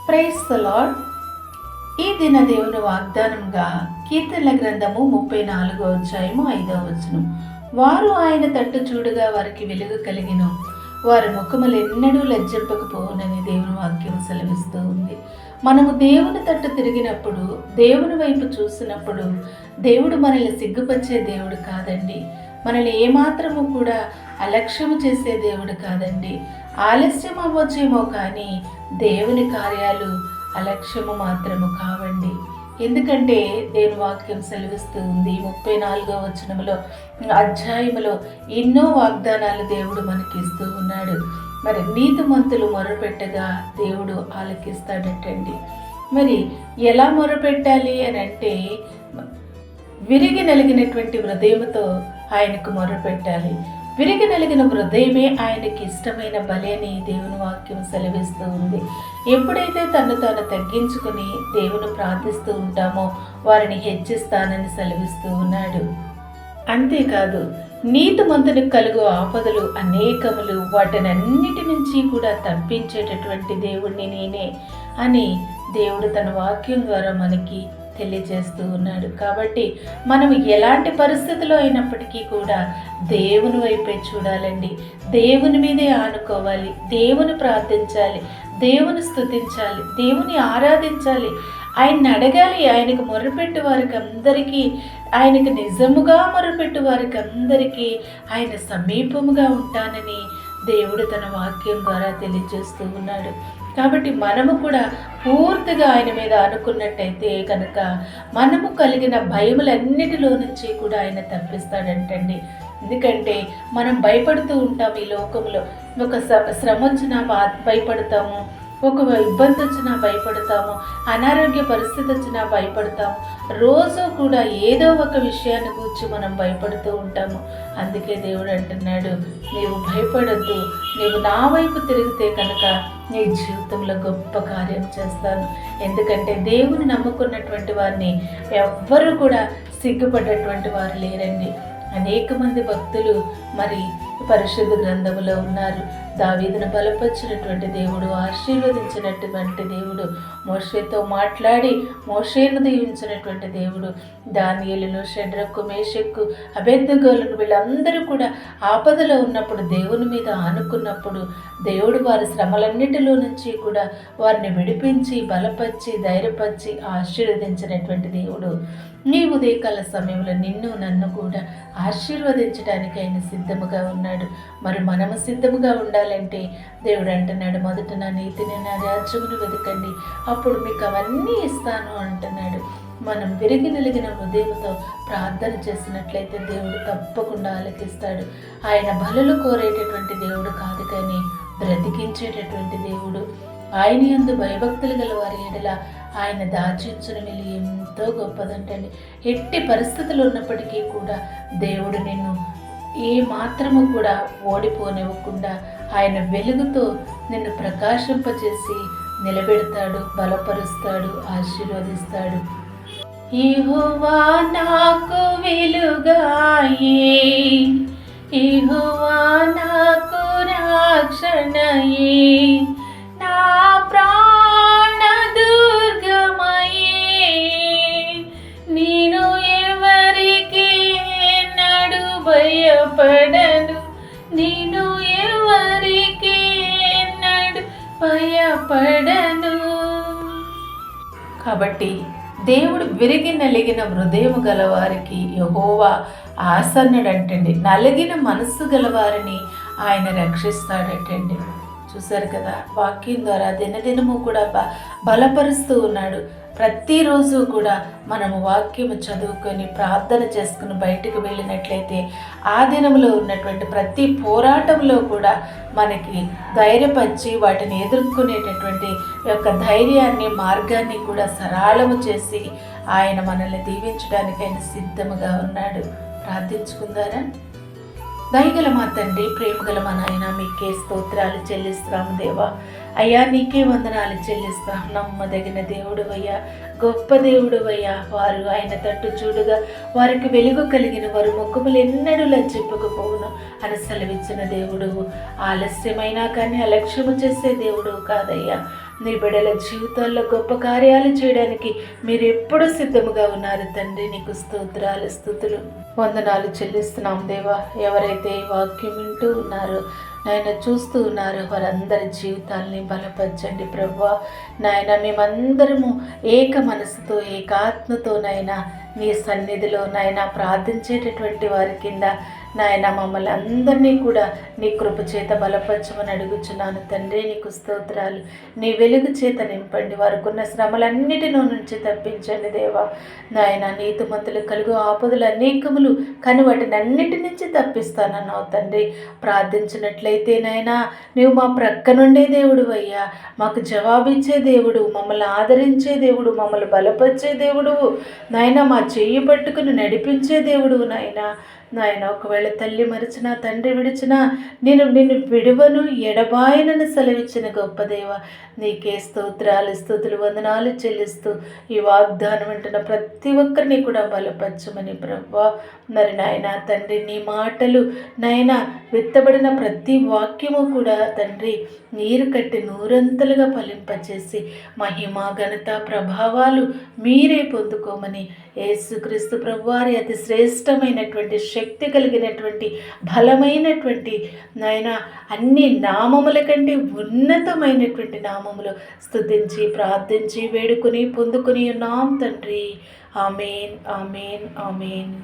Praise the lord. ఈ దిన దేవుని వాగ్దానంగా కీర్తనల గ్రంథము 34వ అధ్యాయము 5వ వచనం. వారు ఆయన తట్టు చూడగా వారికి వెలుగు కలిగిను, వారి ముఖములు ఎన్నడూ లజ్జింపకపోవునని దేవుని వాక్యం సెలవిస్తూ ఉంది. మనము దేవుని తట్టు తిరిగినప్పుడు, దేవుని వైపు చూసినప్పుడు దేవుడు మనల్ని సిగ్గుపరిచే దేవుడు కాదండి. మనల్ని ఏమాత్రము కూడా అలక్ష్యము చేసే దేవుడు కాదండి. ఆలస్యం అవ్వచ్చేమో కానీ దేవుని కార్యాలు అలక్ష్యము మాత్రము కావండి. ఎందుకంటే దేవుని వాక్యం సెలవిస్తూ ఉంది 34వ వచనములో అధ్యాయములో ఎన్నో వాగ్దానాలు దేవుడు మనకి ఇస్తూ ఉన్నాడు. మరి నీతిమంతులు మొరపెట్టగా దేవుడు ఆలకిస్తాడటండి. మరి ఎలా మొరపెట్టాలి అని అంటే, విరిగి నలిగినటువంటి హృదయంతో ఆయనకు మొరపెట్టాలి. విరిగి నలిగిన హృదయమే ఆయనకి ఇష్టమైన బలి అని దేవుని వాక్యం సెలవిస్తూ ఉంది. ఎప్పుడైతే తను తాను తగ్గించుకుని దేవుని ప్రార్థిస్తూ ఉంటామో వారిని హెచ్చిస్తానని సెలవిస్తూ ఉన్నాడు. అంతేకాదు, నీతిమంతునికి కలుగు ఆపదలు అనేకములు, వాటినన్నిటి నుంచి కూడా తప్పించేటటువంటి దేవుణ్ణి నేనే అని దేవుడు తన వాక్యం ద్వారా మనకి తెలియజేస్తూ ఉన్నాడు. కాబట్టి మనం ఎలాంటి పరిస్థితిలో అయినప్పటికీ కూడా దేవుని వైపే చూడాలండి. దేవుని మీదే ఆనుకోవాలి, దేవుని ప్రార్థించాలి, దేవుని స్తుతించాలి, దేవుని ఆరాధించాలి, ఆయన్ని అడగాలి. ఆయనకు మొరపెట్టు వారికి అందరికీ, ఆయనకు నిజముగా మొరపెట్టు వారికి అందరికీ ఆయన సమీపముగా ఉంటానని దేవుడు తన వాక్యం ద్వారా తెలియజేస్తూ ఉన్నాడు. కాబట్టి మనము కూడా పూర్తిగా ఆయన మీద అనుకున్నట్టయితే కనుక మనము కలిగిన భయములన్నిటిలో నుంచి కూడా ఆయన తప్పిస్తాడంటండి. ఎందుకంటే మనం భయపడుతూ ఉంటాం. ఈ లోకంలో ఒక శ్రమ వచ్చినా భయపడతాము, ఒక ఇబ్బంది వచ్చినా భయపడతాము, అనారోగ్య పరిస్థితి వచ్చినా భయపడతాము. రోజు కూడా ఏదో ఒక విషయాన్ని గురించి మనం భయపడుతూ ఉంటాము. అందుకే దేవుడు అంటున్నాడు, నీవు భయపడద్దు, నీవు నా వైపు తిరిగితే కనుక నీ జీవితంలో గొప్ప కార్యం చేస్తాను. ఎందుకంటే దేవుని నమ్ముకున్నటువంటి వారిని ఎవ్వరూ కూడా సిగ్గుపడ్డటువంటి వారు లేరండి. అనేక మంది భక్తులు మరి పరిశుద్ధ గ్రంథములో ఉన్నారు. దావీదును బలపరిచినటువంటి దేవుడు, ఆశీర్వదించినటువంటి దేవుడు, మోషేతో మాట్లాడి మోషేను దీవించినటువంటి దేవుడు, దానియేలును, షడ్రకు, మేషక్కు, అబేద్నెగోలను వీళ్ళందరూ కూడా ఆపదలో ఉన్నప్పుడు దేవుని మీద ఆనుకున్నప్పుడు దేవుడు వారి శ్రమలన్నిటిలో నుంచి కూడా వారిని విడిపించి బలపరిచి ధైర్యపరిచి ఆశీర్వదించినటువంటి దేవుడు. నీ ఉదయకాల సమయంలో నిన్ను నన్ను కూడా ఆశీర్వదించడానికి ఆయన సిద్ధముగా ఉన్నాడు. మరి మనము సిద్ధముగా ఉండాలంటే దేవుడు అంటున్నాడు, మొదట నా నీతిని, నా రాజ్యమును వెతకండి, అప్పుడు మీకు అవన్నీ ఇస్తాను అంటున్నాడు. మనం విరిగి నలిగిన హృదయంతో ప్రార్థన చేసినట్లయితే దేవుడు తప్పకుండా ఆలకిస్తాడు. ఆయన బలులు కోరేటటువంటి దేవుడు కాదు, కానీ బ్రతికించేటటువంటి దేవుడు. ఆయన యందు భయభక్తులు గల వారి ఎడల ఆయన దాచించిన వెలి ఎంతో గొప్పదంటండి. ఎట్టి పరిస్థితులు ఉన్నప్పటికీ కూడా దేవుడు నిన్ను ఏ మాత్రము కూడా ఓడిపోనివ్వకుండా ఆయన వెలుగుతో నిన్ను ప్రకాశింపచేసి నిలబెడతాడు, బలపరుస్తాడు, ఆశీర్వదిస్తాడు. యెహోవా నాకు వెలుగాయే, యెహోవా నాకు రక్షణయే, నా ప్రాణ దుర్గమయే, నేను ఎవరికి ఎన్నడూ భయపడను, నేను ఎవరికి ఎన్నడూ భయపడను. కాబట్టి దేవుడు విరిగి నలిగిన హృదయం గలవారికి యెహోవా ఆసన్నుడంటండి. నలిగిన మనస్సు గలవారిని ఆయన రక్షిస్తాడటండి. చూశారు కదా, వాక్యం ద్వారా దినదినము కూడా బలపరుస్తూ ఉన్నాడు. ప్రతిరోజు కూడా మనము వాక్యము చదువుకొని ప్రార్థన చేసుకుని బయటకు వెళ్ళినట్లయితే ఆ దినంలో ఉన్నటువంటి ప్రతి పోరాటంలో కూడా మనకి ధైర్యపరిచి వాటిని ఎదుర్కొనేటటువంటి యొక్క ధైర్యాన్ని, మార్గాన్ని కూడా సరళము చేసి ఆయన మనల్ని దీవించడానికి ఆయన సిద్ధముగా ఉన్నాడు. ప్రార్థించుకుందారా? దయగల మా తండ్రి, ప్రేమగల మా నాయన, మీకే స్తోత్రాలు చెల్లిస్తాము దేవా. అయ్యా, నీకే వందనాలు చెల్లిస్తాం. నమ్మదగిన దేవుడువయ్యా, గొప్ప దేవుడువయ్యా. వారు ఆయన తట్టు చూడగా వారికి వెలుగు కలిగిన వారు ముఖములు ఎన్నడూ లజ్జింపకపోవును అని సెలవిచ్చిన దేవుడు. ఆలస్యమైనా కానీ అలక్ష్యము చేసే దేవుడు కాదయ్యా. నీ బిడ్డల జీవితాల్లో గొప్ప కార్యాలు చేయడానికి మీరు ఎప్పుడూ సిద్ధముగా ఉన్నారు తండ్రి. నీకు స్తోత్రాలు, స్తుతులు, వందనాలు చెల్లిస్తున్నాం దేవా. ఎవరైతే ఈ వాక్యం వింటూ ఉన్నారో నాయన, చూస్తూ ఉన్నారు, వారందరి జీవితాల్ని బలపరచండి ప్రభువా. నాయన, మేమందరము ఏక మనసుతో ఏకాత్మతో నాయన నీ సన్నిధిలో నాయన ప్రార్థించేటటువంటి వారి కింద నాయన మమ్మల్ని అందరినీ కూడా నీ కృప చేత బలపరచమని అడుగుచున్నాను తండ్రి. నీకు స్తోత్రాలు. నీ వెలుగు చేత నింపండి, వారికి ఉన్న శ్రమలన్నిటిలో నుంచి తప్పించండి దేవా. నాయన, నీతిమంతులు కలుగు ఆపదలు అనేకములు కానీ వాటిని అన్నిటి నుంచి తప్పిస్తానన్నావు తండ్రి. ప్రార్థించినట్లయితే నాయన, నువ్వు మా ప్రక్క నుండే దేవుడు అయ్యా, మాకు జవాబిచ్చే దేవుడు, మమ్మల్ని ఆదరించే దేవుడు, మమ్మల్ని బలపరిచే దేవుడు నాయన, మా చెయ్యి పట్టుకుని నడిపించే దేవుడు నాయన. ఒకవేళ తల్లి మరిచినా, తండ్రి విడిచినా నిన్ను విడువను ఎడబాయనని సెలవిచ్చిన గొప్ప దేవ, నీకే స్తోత్రాలు, స్తుతులు, వందనాలు చెల్లిస్తూ ఈ వాగ్దానం వింటున్న ప్రతి ఒక్కరిని కూడా బలపరచమని ప్రభువా. మరి నాయన తండ్రి, నీ మాటలు నాయన విత్తబడిన ప్రతి వాక్యము కూడా తండ్రి నీరు కట్టి నూరంతలుగా ఫలింపచేసి మహిమ, ఘనత, ప్రభావాలు మీరే పొందుకోమని యేసుక్రీస్తు ప్రభువారి అతి శ్రేష్టమైనటువంటి శక్తి కలిగినటువంటి బలమైనటువంటి నాయన అన్ని నామముల కంటే ఉన్నతమైనటువంటి నామములు స్తుతించి ప్రార్థించి వేడుకొని పొందుకొని ఉన్నాం తండ్రి. ఆమేన్, ఆమేన్, ఆమేన్.